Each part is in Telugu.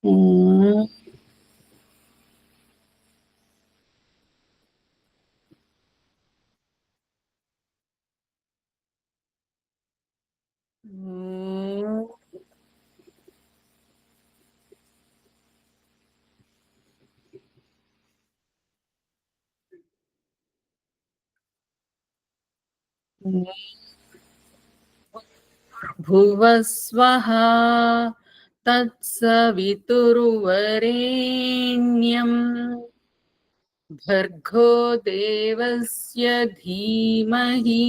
ఓం భువస్వః తత్సవితుర్వరేణ్యం భర్గో దేవస్య ధీమహి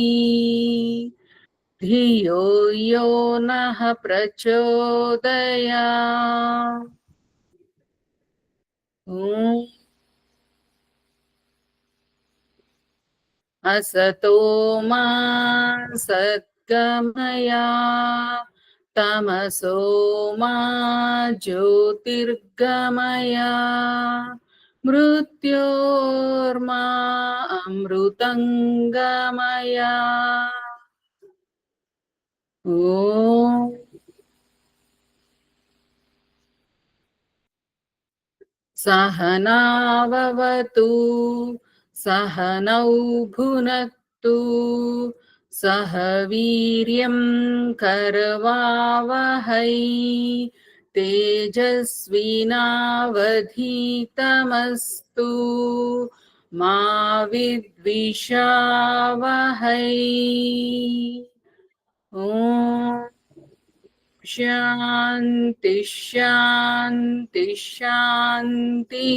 ధియో యో నః ప్రచోదయాత్. ఓం असतो मा सद्गमय तमसो मा ज्योतिर्गमय मृत्योर्मा अमृतंगमय. ओम सहनाववतु सहनौ भुनक्तु सह वीर्यं करवावहै तेजस्विनावधीतमस्तु मा विद्विषावहै. ओम శాంతి శాంతి శాంతి.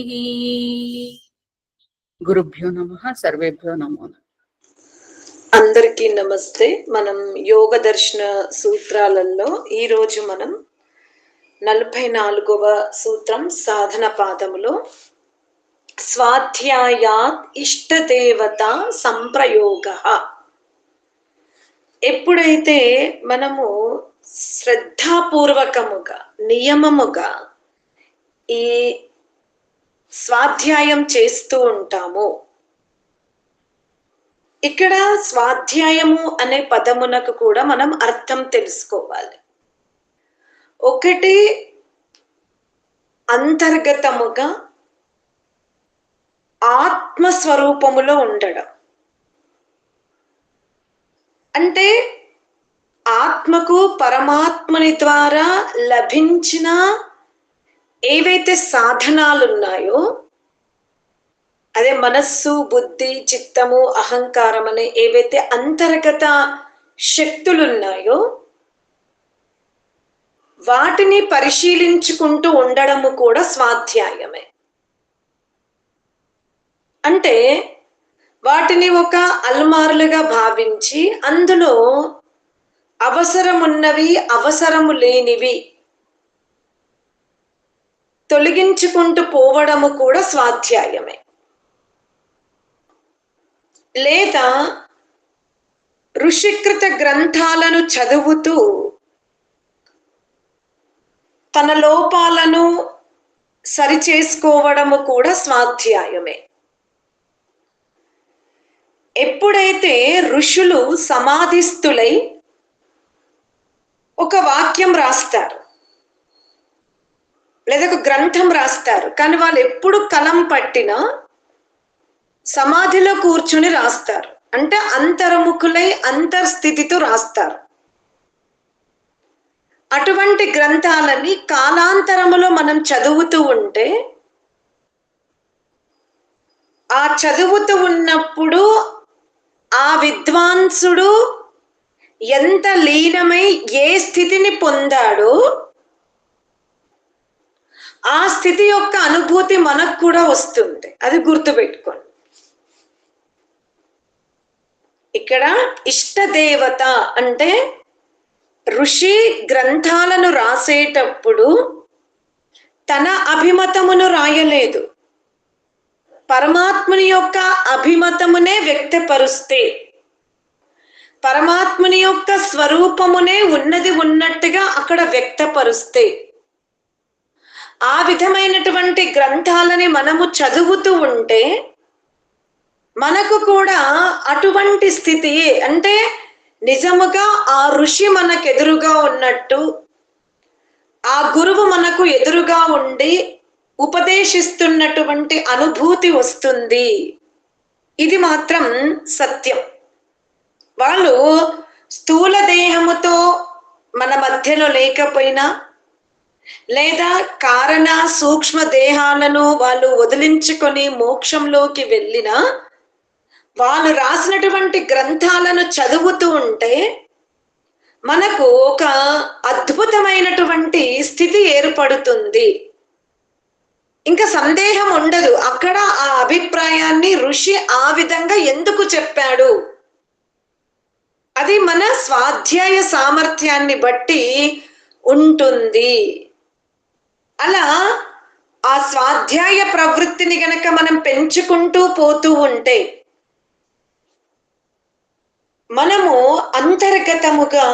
గురుభ్యో నమః. సర్వేభ్యో నమో నమః. అందరికీ నమస్తే. మనం యోగ దర్శన సూత్రాలలో ఈరోజు మనం 44వ సూత్రం సాధన పాదములో స్వాధ్యాయాత్ ఇష్టదేవత సంప్రయోగ. ఎప్పుడైతే మనము శ్రద్ధాపూర్వకముగా నియమముగా ఈ స్వాధ్యాయం చేస్తూ ఉంటామో, ఇక్కడ స్వాధ్యాయము అనే పదమునకు కూడా మనం అర్థం తెలుసుకోవాలి. ఒకటి అంతర్గతముగా ఆత్మస్వరూపములో ఉండడం, అంటే ఆత్మకు పరమాత్మని ద్వారా లభించిన ఏవైతే సాధనాలు ఉన్నాయో, అదే మనస్సు, బుద్ధి, చిత్తము, అహంకారం అనే ఏవైతే అంతర్గత శక్తులు ఉన్నాయో వాటిని పరిశీలించుకుంటూ ఉండడము కూడా స్వాధ్యాయమే. అంటే వాటిని ఒక అల్మారులుగా భావించి అందులో అవసరమున్నవి, అవసరము లేనివి తొలగించుకుంటూ పోవడము కూడా స్వాధ్యాయమే. లేదా ఋషికృత గ్రంథాలను చదువుతూ తన లోపాలను సరిచేసుకోవడము కూడా స్వాధ్యాయమే. ఎప్పుడైతే ఋషులు సమాధిస్థులై ఒక వాక్యం రాస్తారు లేదా ఒక గ్రంథం రాస్తారు, కానీ వాళ్ళు ఎప్పుడు కలం పట్టినా సమాధిలో కూర్చుని రాస్తారు, అంటే అంతర్ముఖులై అంతర్స్థితితో రాస్తారు. అటువంటి గ్రంథాలని కాలాంతరములో మనం చదువుతూ ఉంటే, ఆ చదువుతూ ఉన్నప్పుడు ఆ విద్వాంసుడు ఎంత లీనమై ఏ స్థితిని పొందాడో ఆ స్థితి యొక్క అనుభూతి మనకు కూడా వస్తుంది. అది గుర్తుపెట్టుకోండి. ఇక్కడ ఇష్టదేవత అంటే ఋషి గ్రంథాలను రాసేటప్పుడు తన అభిమతమును రాయలేదు, పరమాత్ముని యొక్క అభిమతమునే వ్యక్తపరుస్తే, పరమాత్ముని యొక్క స్వరూపమునే ఉన్నది ఉన్నట్టుగా అక్కడ వ్యక్తపరుస్తే, ఆ విధమైనటువంటి గ్రంథాలని మనము చదువుతూ ఉంటే మనకు కూడా అటువంటి స్థితి, అంటే నిజముగా ఆ ఋషి మనకెదురుగా ఉన్నట్టు, ఆ గురువు మనకు ఎదురుగా ఉండి ఉపదేశిస్తున్నటువంటి అనుభూతి వస్తుంది. ఇది మాత్రం సత్యం. వాళ్ళు స్థూల దేహముతో మన మధ్యలో లేకపోయినా, లేదా కారణ సూక్ష్మ దేహాలను వాళ్ళు వదిలించుకొని మోక్షంలోకి వెళ్ళినా, వాళ్ళు రాసినటువంటి గ్రంథాలను చదువుతూ ఉంటే మనకు ఒక అద్భుతమైనటువంటి స్థితి ఏర్పడుతుంది. ఇంకా సందేహం ఉండదు. అక్కడ ఆ అభిప్రాయాన్ని ఋషి ఆ విధంగా ఎందుకు చెప్పాడు, అది మన స్వాధ్యాయ సామర్థ్యాన్ని బట్టి ఉంటుంది. అలా ఆ స్వాధ్యాయ ప్రవృత్తిని గనక మనం పెంచుకుంటూ పోతూ ఉంటే మనము అంతర్గతముగా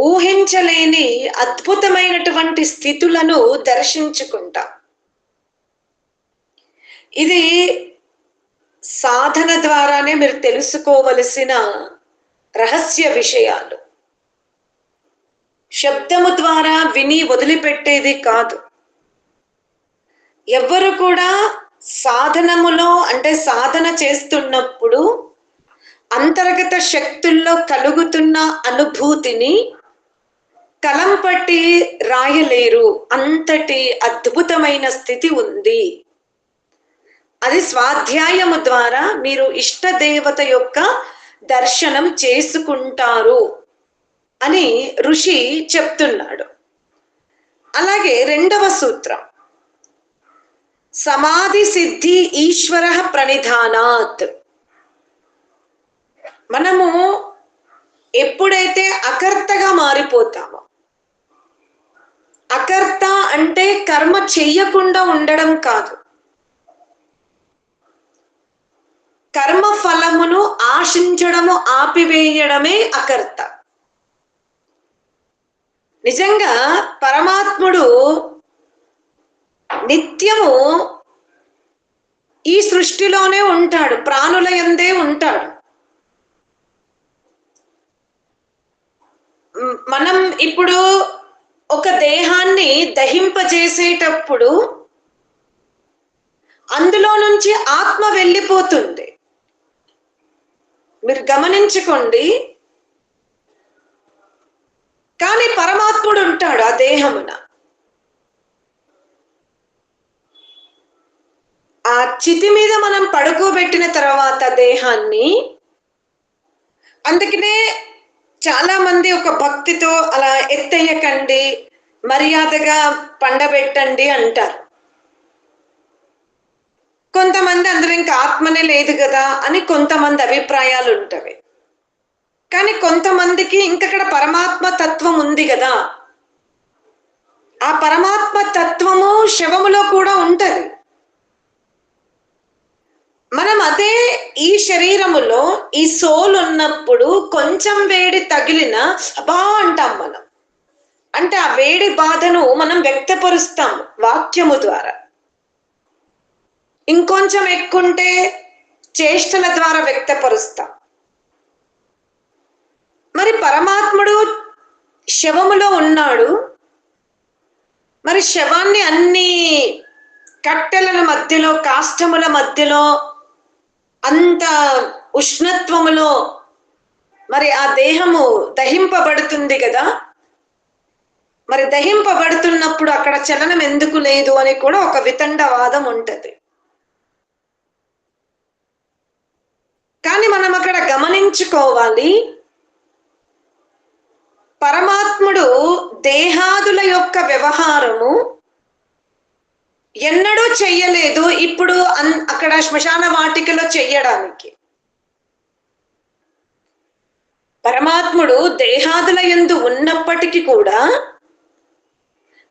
ఊహించలేని అద్భుతమైనటువంటి స్థితులను దర్శించుకుంటాం. ఇది సాధన ద్వారానే మీరు తెలుసుకోవలసిన రహస్య విషయాలు. శబ్దము ద్వారా విని వదిలిపెట్టేది కాదు. ఎవ్వరు కూడా సాధనములో అంటే సాధన చేస్తున్నప్పుడు అంతర్గత శక్తుల్లో కలుగుతున్న అనుభూతిని కలం పట్టి రాయలేరు. అంతటి అద్భుతమైన స్థితి ఉంది. అది స్వాధ్యాయము ద్వారా మీరు ఇష్ట దేవత యొక్క దర్శనం చేసుకుంటారు అని ఋషి చెప్తున్నాడు. అలాగే రెండవ సూత్రం, సమాధి సిద్ధి ఈశ్వర ప్రణిధానాత్. మనము ఎప్పుడైతే అకర్తగా మారిపోతామో, అకర్త అంటే కర్మ చెయ్యకుండా ఉండడం కాదు, కర్మ ఫలమును ఆశించడము ఆపివేయడమే అకర్త. నిజంగా పరమాత్ముడు నిత్యము ఈ సృష్టిలోనే ఉంటాడు, ప్రాణుల యందే ఉంటాడు. మనం ఇప్పుడు ఒక దేహాన్ని దహింపజేసేటప్పుడు అందులో నుంచి ఆత్మ వెళ్ళిపోతుంది. మీరు గమనించుకోండి. కానీ పరమాత్ముడు ఉంటాడు ఆ దేహమున. ఆ చితి మీద మనం పడుకోబెట్టిన తర్వాత దేహాన్ని, అందుకనే చాలా మంది ఒక భక్తితో అలా ఎత్తేయకండి, మర్యాదగా పండబెట్టండి అంటారు. కొంతమంది అందులో ఇంకా ఆత్మనే లేదు కదా అని కొంతమంది అభిప్రాయాలు ఉంటవి. కానీ కొంతమందికి ఇంకక్కడ పరమాత్మ తత్వం ఉంది కదా, ఆ పరమాత్మ తత్వము శవములో కూడా ఉంటది. మనం అదే ఈ శరీరములో ఈ సోల్ ఉన్నప్పుడు కొంచెం వేడి తగిలిన అబ్బా అంటాం మనం. అంటే ఆ వేడి బాధను మనం వ్యక్తపరుస్తాం వాక్యము ద్వారా. ఇంకొంచెం ఎక్కుంటే చేష్టల ద్వారా వ్యక్తపరుస్తాం. మరి పరమాత్ముడు శవములో ఉన్నాడు. మరి శవాన్ని అన్ని కట్టెల మధ్యలో, కాష్టముల మధ్యలో, అంత ఉష్ణత్వములో మరి ఆ దేహము దహింపబడుతుంది కదా. మరి దహింపబడుతున్నప్పుడు అక్కడ చలనం ఎందుకు లేదు అని కూడా ఒక వితండవాదం ఉంటది. కానీ మనం అక్కడ గమనించుకోవాలి, పరమాత్ముడు దేహాదుల యొక్క వ్యవహారము ఎన్నడూ చెయ్యలేదు. ఇప్పుడు అక్కడ శ్మశాన వాటికలో చెయ్యడానికి పరమాత్ముడు దేహాదుల యందు ఉన్నప్పటికీ కూడా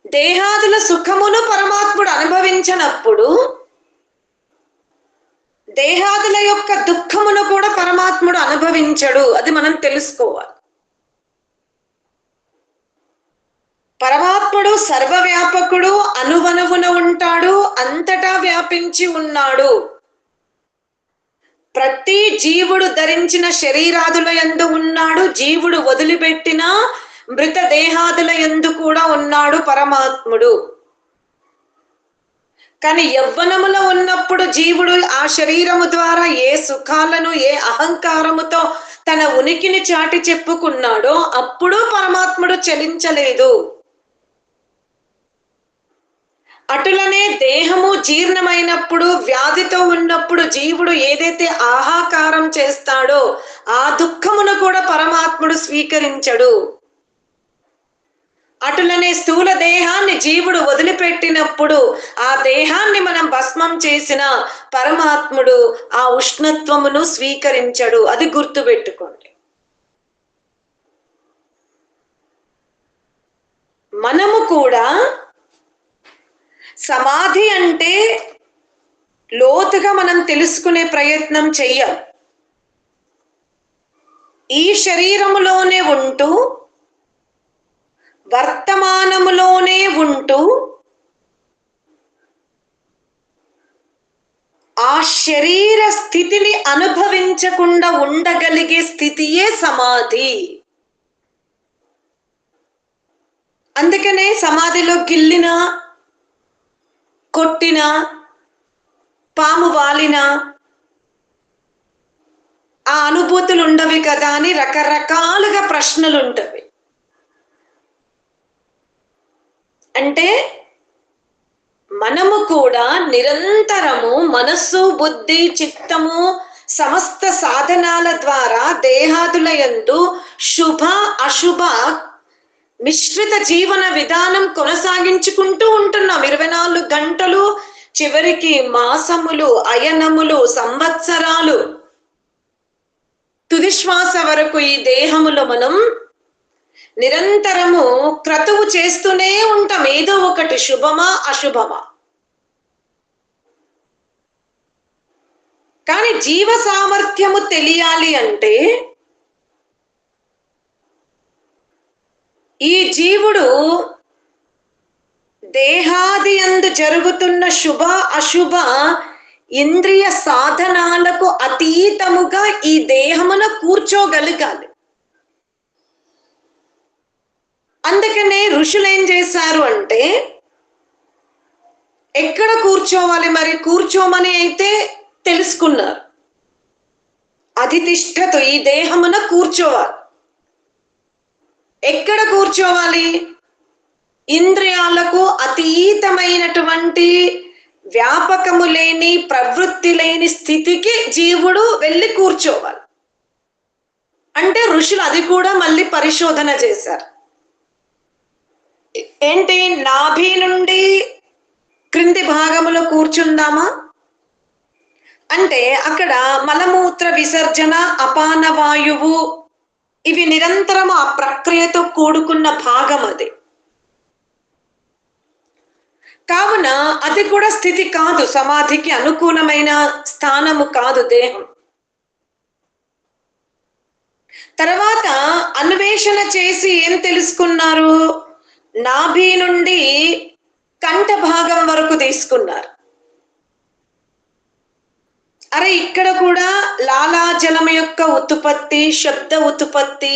దేహాదుల సుఖమును పరమాత్ముడు అనుభవించనప్పుడు దేహాదుల యొక్క దుఃఖమును కూడా పరమాత్ముడు అనుభవించడు. అది మనం తెలుసుకోవాలి. పరమాత్ముడు సర్వవ్యాపకుడు, అనువనువున ఉంటాడు, అంతటా వ్యాపించి ఉన్నాడు. ప్రతి జీవుడు ధరించిన శరీరాదుల యందు ఉన్నాడు. జీవుడు వదిలిపెట్టిన మృత దేహాదుల యందు కూడా ఉన్నాడు పరమాత్ముడు. కానీ యవ్వనములో ఉన్నప్పుడు జీవుడు ఆ శరీరము ద్వారా ఏ సుఖాలను, ఏ అహంకారముతో తన ఉనికిని చాటి చెప్పుకున్నాడో అప్పుడు పరమాత్ముడు చలించలేదు. అటులనే దేహము జీర్ణమైనప్పుడు, వ్యాధితో ఉన్నప్పుడు జీవుడు ఏదైతే ఆహాకారం చేస్తాడో ఆ దుఃఖమును కూడా పరమాత్ముడు స్వీకరించడు. అటులనే స్థూల దేహాన్ని జీవుడు వదిలిపెట్టినప్పుడు ఆ దేహాన్ని మనం భస్మం చేసిన పరమాత్ముడు ఆ ఉష్ణత్వమును స్వీకరించడు. అది గుర్తుపెట్టుకోండి. మనము కూడా సమాధి అంటే లోతుగా మనం తెలుసుకునే ప్రయత్నం చెయ్యం. ఈ శరీరములోనే ఉంటూ, వర్తమానములోనే ఉంటూ ఆ శరీర స్థితిని అనుభవించకుండా ఉండగలిగే స్థితియే సమాధి. అందుకనే సమాధిలో గిల్లిన, కొట్టిన, పాము వాలిన ఆ అనుభూతులు ఉండవి కదా అని రకరకాలుగా ప్రశ్నలు ఉంటవి. అంటే మనము కూడా నిరంతరము మనస్సు, బుద్ధి, చిత్తము సమస్త సాధనాల ద్వారా దేహాదుల యందు శుభ అశుభ మిశ్రిత జీవన విధానం కొనసాగించుకుంటూ ఉంటున్నాం 24 గంటలు. చివరికి మాసములు, అయనములు, సంవత్సరాలు, తుది శ్వాస వరకు ఈ దేహములో మనం నిరంతరము క్రతువు చేస్తూనే ఉంటాం. ఏదో ఒకటి శుభమా అశుభమా. కానీ జీవ సామర్థ్యము తెలియాలి అంటే ఈ జీవుడు దేహాది యందు జరుగుతున్న శుభ అశుభ ఇంద్రియ సాధనాలకు అతీతముగా ఈ దేహమున కూర్చోగలగాలి. అందుకనే ఋషులు ఏం చేశారు అంటే, ఎక్కడ కూర్చోవాలి మరి, కూర్చోమని అయితే తెలుసుకున్నారు. అధితిష్ఠతో ఈ దేహమున కూర్చోవాలి. ఎక్కడ కూర్చోవాలి? ఇంద్రియాలకు అతీతమైనటువంటి వ్యాపకము లేని, ప్రవృత్తి లేని స్థితికి జీవుడు వెళ్ళి కూర్చోవాలి. అంటే ఋషులు అది కూడా మళ్ళీ పరిశోధన చేశారు. ఏంటి, నాభి నుండి క్రింది భాగములో కూర్చుందామా అంటే అక్కడ మలమూత్ర విసర్జన, అపాన వాయువు ఇవి నిరంతరం ఆ ప్రక్రియతో కూడుకున్న భాగం అది. కావున అది కూడా స్థితి కాదు, సమాధికి అనుకూలమైన స్థానము కాదు దేహం. తర్వాత అన్వేషణ చేసి ఏం తెలుసుకున్నారు? నాభి నుండి కంఠ భాగం వరకు తీసుకున్నారు. అరే ఇక్కడ కూడా లాలాజలం యొక్క ఉత్పత్తి, శబ్ద ఉత్పత్తి,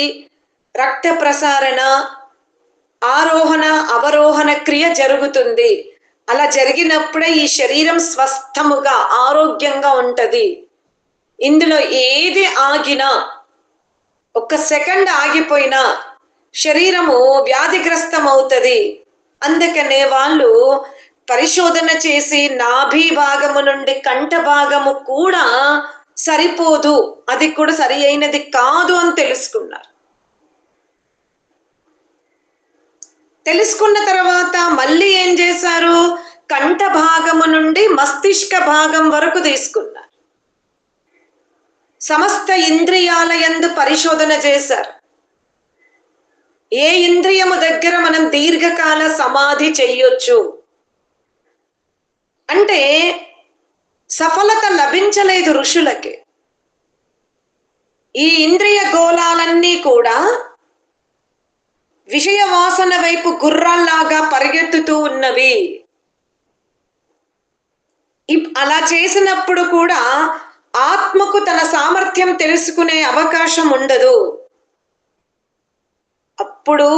రక్త ప్రసారణ, ఆరోహణ అవరోహణ క్రియ జరుగుతుంది. అలా జరిగినప్పుడే ఈ శరీరం స్వస్థముగా ఆరోగ్యంగా ఉంటది. ఇందులో ఏది ఆగినా, ఒక్క సెకండ్ ఆగిపోయినా శరీరము వ్యాధిగ్రస్తం అవుతుంది. అందుకనే వాళ్ళు పరిశోధన చేసి నాభి భాగము నుండి కంఠ భాగము కూడా సరిపోదు, అది కూడా సరి అయినది కాదు అని తెలుసుకున్నారు. తెలుసుకున్న తర్వాత మళ్ళీ ఏం చేశారు? కంఠ భాగము నుండి మస్తిష్క భాగం వరకు తీసుకున్నారు. సమస్త ఇంద్రియాల యందు పరిశోధన చేశారు. ఏ ఇంద్రియము దగ్గర మనం దీర్ఘకాల సమాధి చెయ్యొచ్చు అంటే సఫలత లభించలేదు ఋషులకి. ఈ ఇంద్రియ గోళాలన్నీ కూడా విషయ వాసన వైపు గుర్రాల్లాగా పరిగెత్తుతూ ఉన్నవి. అలా చేసినప్పుడు కూడా ఆత్మకు తన సామర్థ్యం తెలుసుకునే అవకాశం ఉండదు. అప్పుడు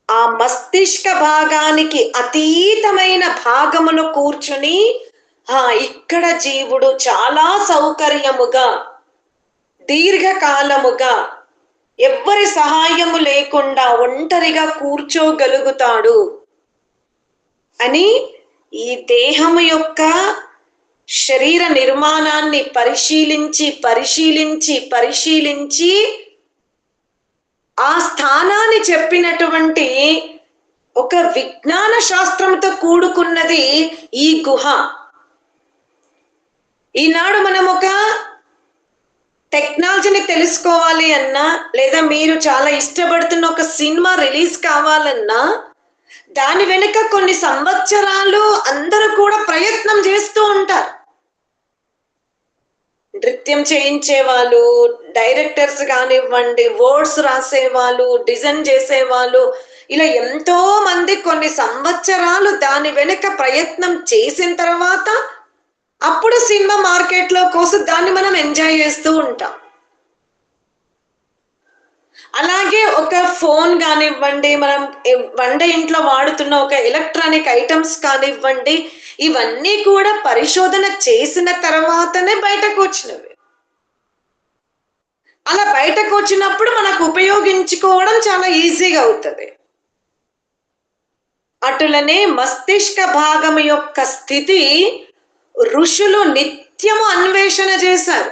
ఆ మస్తిష్క భాగానికి అతీతమైన భాగములో కూర్చుని ఇక్కడ జీవుడు చాలా సౌకర్యముగా దీర్ఘకాలముగా ఎవ్వరి సహాయము లేకుండా ఒంటరిగా కూర్చోగలుగుతాడు అని ఈ దేహము యొక్క శరీర నిర్మాణాన్ని పరిశీలించి ఆ స్థానాన్ని చెప్పినటువంటి ఒక విజ్ఞాన శాస్త్రంతో కూడుకున్నది ఈ గుహ. ఈనాడు మనం ఒక టెక్నాలజీని తెలుసుకోవాలి అన్నా, లేదా మీరు చాలా ఇష్టపడుతున్న ఒక సినిమా రిలీజ్ కావాలన్నా, దాని వెనుక కొన్ని సంవత్సరాలు అందరూ కూడా ప్రయత్నం చేస్తూ ఉంటారు. నృత్యం చేయించే వాళ్ళు, డైరెక్టర్స్ కానివ్వండి, వర్డ్స్ రాసేవాళ్ళు, డిజైన్ చేసేవాళ్ళు, ఇలా ఎంతో మంది కొన్ని సంవత్సరాలు దాని వెనుక ప్రయత్నం చేసిన తర్వాత అప్పుడు సినిమా మార్కెట్లో కోసం దాన్ని మనం ఎంజాయ్ చేస్తూ ఉంటాం. అలాగే ఒక ఫోన్ కానివ్వండి, మనం వంట ఇంట్లో వాడుతున్న ఒక ఎలక్ట్రానిక్ ఐటమ్స్ కానివ్వండి, ఇవన్నీ కూడా పరిశోధన చేసిన తర్వాతనే బయటకు వచ్చినవి. అలా బయటకు వచ్చినప్పుడు మనకు ఉపయోగించుకోవడం చాలా ఈజీగా అవుతుంది. అటులనే మస్తిష్క భాగం యొక్క స్థితి ఋషులు నిత్యము అన్వేషణ చేశారు.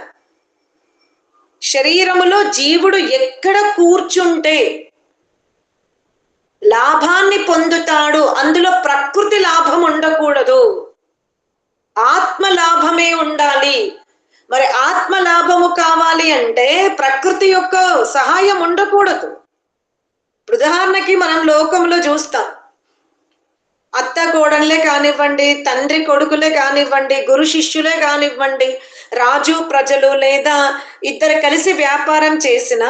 శరీరములో జీవుడు ఎక్కడ కూర్చుంటే లాభాన్ని పొందుతాడు, అందులో ప్రకృతి లాభం ఉండకూడదు, ఆత్మ లాభమే ఉండాలి. మరి ఆత్మ లాభము కావాలి అంటే ప్రకృతి యొక్క సహాయం ఉండకూడదు. ఉదాహరణకి మనం లోకంలో చూస్తాం, అత్త కోడళ్ళే కానివ్వండి, తండ్రి కొడుకులే కానివ్వండి, గురు శిష్యులే కానివ్వండి, రాజు ప్రజలు, లేదా ఇద్దరు కలిసి వ్యాపారం చేసినా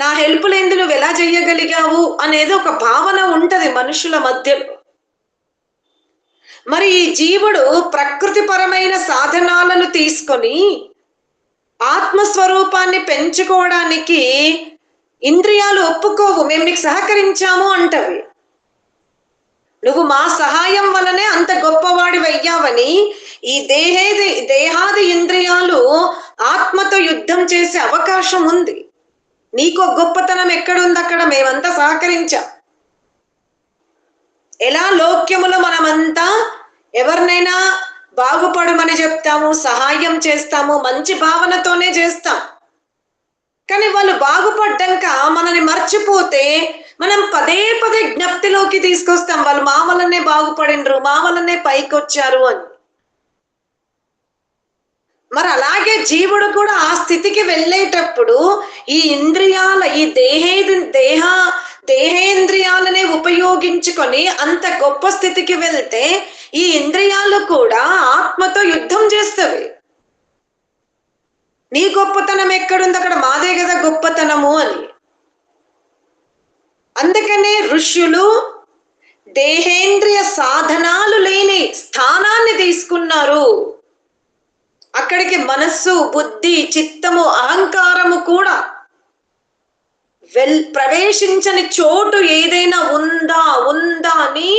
నా హెల్ప్ లేని నువ్వు ఎలా చెయ్యగలిగావు అనేది ఒక భావన ఉంటది మనుషుల మధ్యలో. మరి ఈ జీవుడు ప్రకృతి పరమైన సాధనాలను తీసుకొని ఆత్మస్వరూపాన్ని పెంచుకోవడానికి ఇంద్రియాలు ఒప్పుకోవు, మేము నీకు సహకరించాము అంటవి. నువ్వు మా సహాయం వలనే అంత గొప్పవాడి అయ్యావని ఈ దేహాది ఇంద్రియాలు ఆత్మతో యుద్ధం చేసే అవకాశం ఉంది. నీకు గొప్పతనం ఎక్కడుంది? అక్కడ మేమంతా సహకరించాం. ఎలా లోక్యములో మనమంతా ఎవరినైనా బాగుపడమని చెప్తాము, సహాయం చేస్తాము, మంచి భావనతోనే చేస్తాం. కానీ వాళ్ళు బాగుపడ్డాక మనని మర్చిపోతే మనం పదే పదే జ్ఞప్తిలోకి తీసుకొస్తాం, వాళ్ళు మా వల్లనే బాగుపడినరు, మా వల్లనే పైకి వచ్చారు అని. మరి అలాగే జీవుడు కూడా ఆ స్థితికి వెళ్ళేటప్పుడు ఈ ఇంద్రియాల ఈ దేహేంద్రియాలనే ఉపయోగించుకొని అంత గొప్ప స్థితికి వెళ్తే ఈ ఇంద్రియాలు కూడా ఆత్మతో యుద్ధం చేస్తవి. నీ గొప్పతనం ఎక్కడుంది? అక్కడ మాదే కదా గొప్పతనము అని. అందుకనే ఋషులు దేహేంద్రియ సాధనాలు లేని స్థానాన్ని తీసుకున్నారు. అక్కడికి మనస్సు, బుద్ధి, చిత్తము, అహంకారము కూడా ప్రవేశించని చోటు ఏదైనా ఉందా అని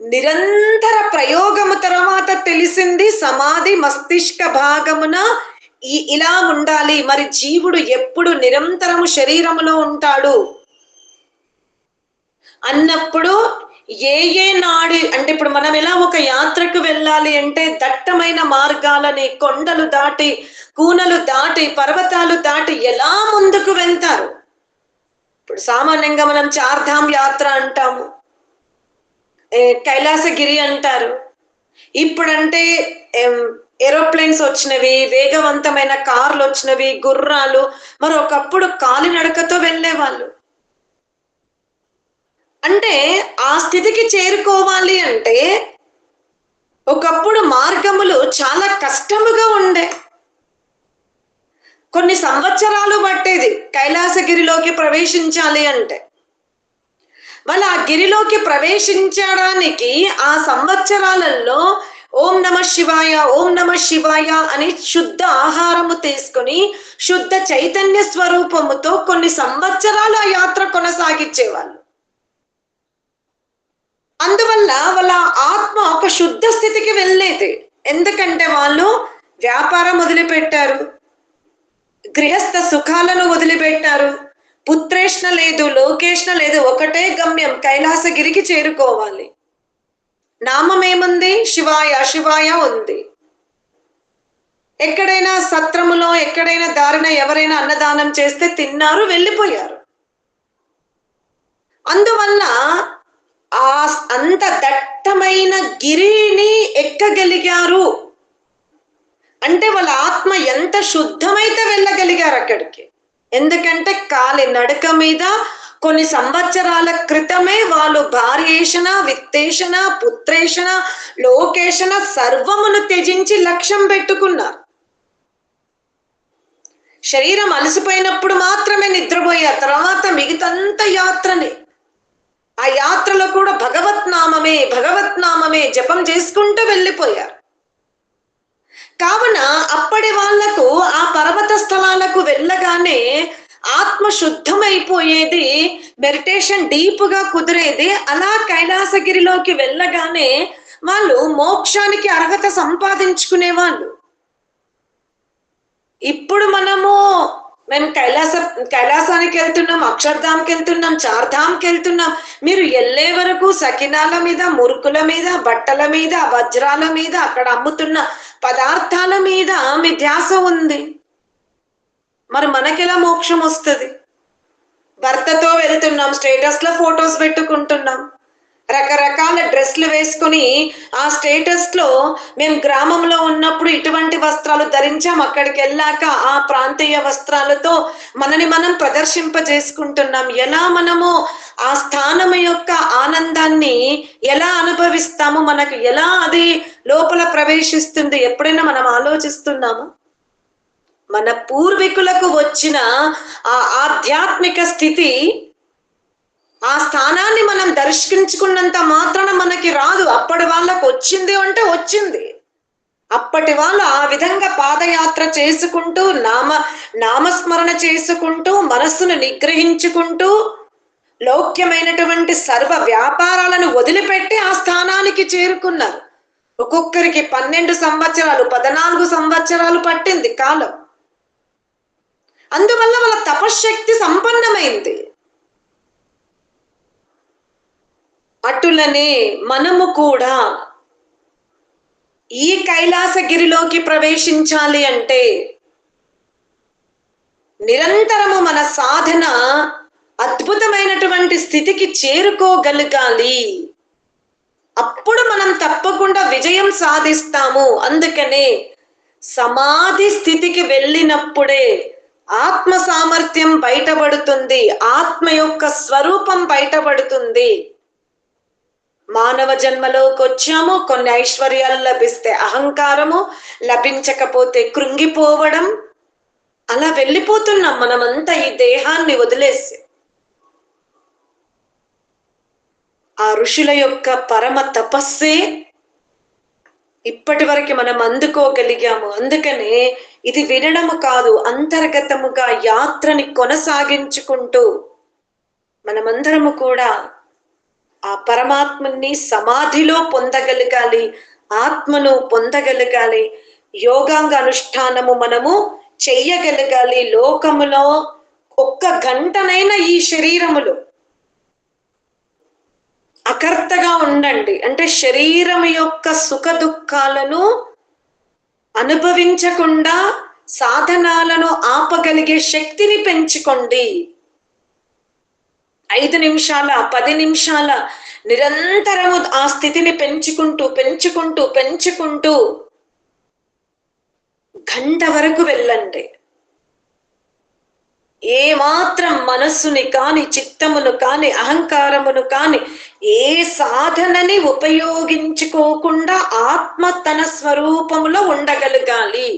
నిరంతర ప్రయోగము తర్వాత తెలిసింది. సమాధి మస్తిష్క భాగమున ఇలా ఉండాలి. మరి జీవుడు ఎప్పుడు నిరంతరము శరీరములో ఉంటాడు అన్నప్పుడు ఏ నాడి అంటే ఇప్పుడు మనం ఎలా ఒక యాత్రకు వెళ్ళాలి అంటే దట్టమైన మార్గాలని, కొండలు దాటి, కూనలు దాటి, పర్వతాలు దాటి ఎలా ముందుకు వెళ్తారు. ఇప్పుడు సామాన్యంగా మనం చార్ధామ్ యాత్ర అంటాము, కైలాసగిరి అంటారు. ఇప్పుడంటే ఏరోప్లేన్స్ వచ్చినవి, వేగవంతమైన కార్లు వచ్చినవి, గుర్రాలు. మరి ఒకప్పుడు కాలినడకతో వెళ్ళేవాళ్ళు. అంటే ఆ స్థితికి చేరుకోవాలి అంటే ఒకప్పుడు మార్గములు చాలా కష్టముగా ఉండే, కొన్ని సంవత్సరాలు పట్టేది కైలాసగిరిలోకి ప్రవేశించాలి అంటే. వాళ్ళ ఆ గిరిలోకి ప్రవేశించడానికి ఆ సంవత్సరాలలో ఓం నమ శివాయ, ఓం నమ శివాయ అని శుద్ధ ఆహారము తీసుకుని శుద్ధ చైతన్య స్వరూపముతో కొన్ని సంవత్సరాలు ఆ యాత్ర కొనసాగించేవాళ్ళు. అందువల్ల వాళ్ళ ఆత్మ ఒక శుద్ధ స్థితికి వెళ్ళేది. ఎందుకంటే వాళ్ళు వ్యాపారం వదిలిపెట్టారు, గృహస్థ సుఖాలను వదిలిపెట్టారు, పుత్రేష్ణ లేదు, లోకేష్ణ లేదు, ఒకటే గమ్యం కైలాసగిరికి చేరుకోవాలి. నామం ఏముంది? శివాయ శివాయ ఉంది. ఎక్కడైనా సత్రములో ఎక్కడైనా దారిన ఎవరైనా అన్నదానం చేస్తే తిన్నారు, వెళ్ళిపోయారు. అందువల్ల అంత దట్టమైన గిరిని ఎక్కగలిగారు అంటే వాళ్ళ ఆత్మ ఎంత శుద్ధమైతే వెళ్ళగలిగారు అక్కడికి. ఎందుకంటే కాలి నడక మీద కొన్ని సంవత్సరాల క్రితమే వాళ్ళు భార్యేషణ, విత్తేషణ, పుత్రేషణ, లోకేషణ సర్వమును త్యజించి లక్ష్యం పెట్టుకున్నారు. శరీరం అలసిపోయినప్పుడు మాత్రమే నిద్రపోయారు. తర్వాత మిగతంత యాత్రని, ఆ యాత్రలో కూడా భగవత్ నామమే జపం చేసుకుంటూ వెళ్ళిపోయారు. కావున అప్పటి వాళ్లకు ఆ పర్వత స్థలాలకు వెళ్ళగానే ఆత్మ శుద్ధమైపోయేది, మెడిటేషన్ డీప్ గా కుదిరేది. అలా కైలాసగిరిలోకి వెళ్ళగానే వాళ్ళు మోక్షానికి అర్హత సంపాదించుకునేవాళ్ళు. ఇప్పుడు మేము కైలాసానికి వెళ్తున్నాం, అక్షర్ధామ్కి వెళ్తున్నాం, చార్ధామ్కి వెళ్తున్నాం. మీరు వెళ్ళే వరకు సకినాల మీద, మురుకుల మీద, బట్టల మీద, వజ్రాల మీద, అక్కడ అమ్ముతున్న పదార్థాల మీద మీ ధ్యాస ఉంది. మరి మనకెలా మోక్షం వస్తుంది? భర్తతో వెళ్తున్నాం, స్టేటస్ లో ఫొటోస్ పెట్టుకుంటున్నాం, రకరకాల డ్రెస్లు వేసుకుని ఆ స్టేటస్ లో మేము గ్రామంలో ఉన్నప్పుడు ఇటువంటి వస్త్రాలు ధరించాం, అక్కడికి వెళ్ళాక ఆ ప్రాంతీయ వస్త్రాలతో మనని మనం ప్రదర్శింపజేసుకుంటున్నాం. ఎలా మనము ఆ స్థానం యొక్క ఆనందాన్ని ఎలా అనుభవిస్తాము, మనకు ఎలా అది లోపల ప్రవేశిస్తుంది, ఎప్పుడైనా మనం ఆలోచిస్తున్నాము? మన పూర్వీకులకు వచ్చిన ఆ ఆధ్యాత్మిక స్థితి, ఆ స్థానాన్ని మనం దర్శించుకున్నంత మాత్రాన మనకి రాదు. అప్పటి వాళ్ళకు వచ్చింది అంటే వచ్చింది. అప్పటి వాళ్ళు ఆ విధంగా పాదయాత్ర చేసుకుంటూ నామస్మరణ చేసుకుంటూ మనస్సును నిగ్రహించుకుంటూ లౌక్యమైనటువంటి సర్వ వ్యాపారాలను వదిలిపెట్టి ఆ స్థానానికి చేరుకున్నారు. ఒక్కొక్కరికి 12 సంవత్సరాలు 14 సంవత్సరాలు పట్టింది కాలం. అందువల్ల వాళ్ళ తపశ్శక్తి సంపన్నమైంది. అటులనే మనము కూడా ఈ కైలాసగిరిలోకి ప్రవేశించాలి అంటే నిరంతరము మన సాధన అద్భుతమైనటువంటి స్థితికి చేరుకోగలగాలి. అప్పుడు మనం తప్పకుండా విజయం సాధిస్తాము. అందుకనే సమాధి స్థితికి వెళ్ళినప్పుడే ఆత్మ సామర్థ్యం బయటపడుతుంది, ఆత్మ యొక్క స్వరూపం బయటపడుతుంది. మానవ జన్మలోకి వచ్చాము, కొన్ని ఐశ్వర్యాలు లభిస్తే అహంకారము, లభించకపోతే కృంగిపోవడం, అలా వెళ్ళిపోతున్నాం మనమంతా ఈ దేహాన్ని వదిలేసి. ఆ ఋషుల యొక్క పరమ తపస్సే ఇప్పటి వరకు మనం అందుకోగలిగాము. అందుకనే ఇది వినడము కాదు, అంతర్గతముగా యాత్రని కొనసాగించుకుంటూ మనమందరము కూడా ఆ పరమాత్మని సమాధిలో పొందగలగాలి, ఆత్మను పొందగలగాలి. యోగాంగ అనుష్ఠానము మనము చెయ్యగలగాలి. లోకములో 1 గంటనైనా ఈ శరీరములో అకర్తగా ఉండండి. అంటే శరీరం యొక్క సుఖ దుఃఖాలను అనుభవించకుండా సాధనాలను ఆపగలిగే శక్తిని పెంచుకోండి. 5 నిమిషాల 10 నిమిషాల నిరంతరము ఆ స్థితిని పెంచుకుంటూ గంట వరకు వెళ్ళండి. ఏ మాత్రం మనస్సుని కాని, చిత్తమును కాని, అహంకారమును కాని ఏ సాధనని ఉపయోగించుకోకుండా ఆత్మ తన స్వరూపములో ఉండగలగాలి.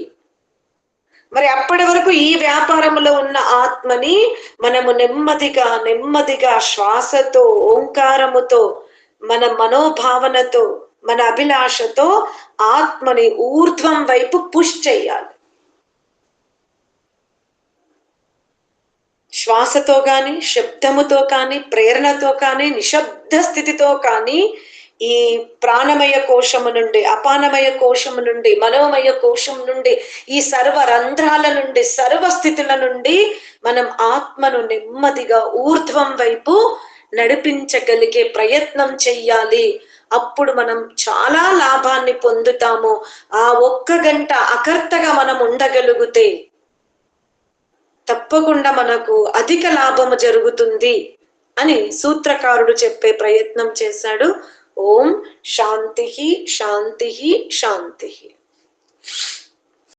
మరి అప్పటి వరకు ఈ వ్యాపారంలో ఉన్న ఆత్మని మనము నెమ్మదిగా శ్వాసతో, ఓంకారముతో, మన మనోభావనతో మన అభిలాషతో ఆత్మని ఊర్ధ్వం వైపు పుష్ చేయాలి. శ్వాసతో కానీ, శబ్దముతో కానీ, ప్రేరణతో కానీ, నిశ్శబ్ద స్థితితో కానీ, ఈ ప్రాణమయ కోశము నుండి, అపానమయ కోశము నుండి, మనోమయ కోశం నుండి, ఈ సర్వ రంధ్రాల నుండి, సర్వ స్థితుల నుండి మనం ఆత్మను నెమ్మదిగా ఊర్ధ్వం వైపు నడిపించగలిగే ప్రయత్నం చెయ్యాలి. అప్పుడు మనం చాలా లాభాన్ని పొందుతాము. ఆ 1 గంట అకర్తగా మనం ఉండగలిగితే తప్పకుండా మనకు అధిక లాభము జరుగుతుంది అని సూత్రకారుడు చెప్పే ప్రయత్నం చేశాడు. ఓం శాంతి శాంతి శాంతి.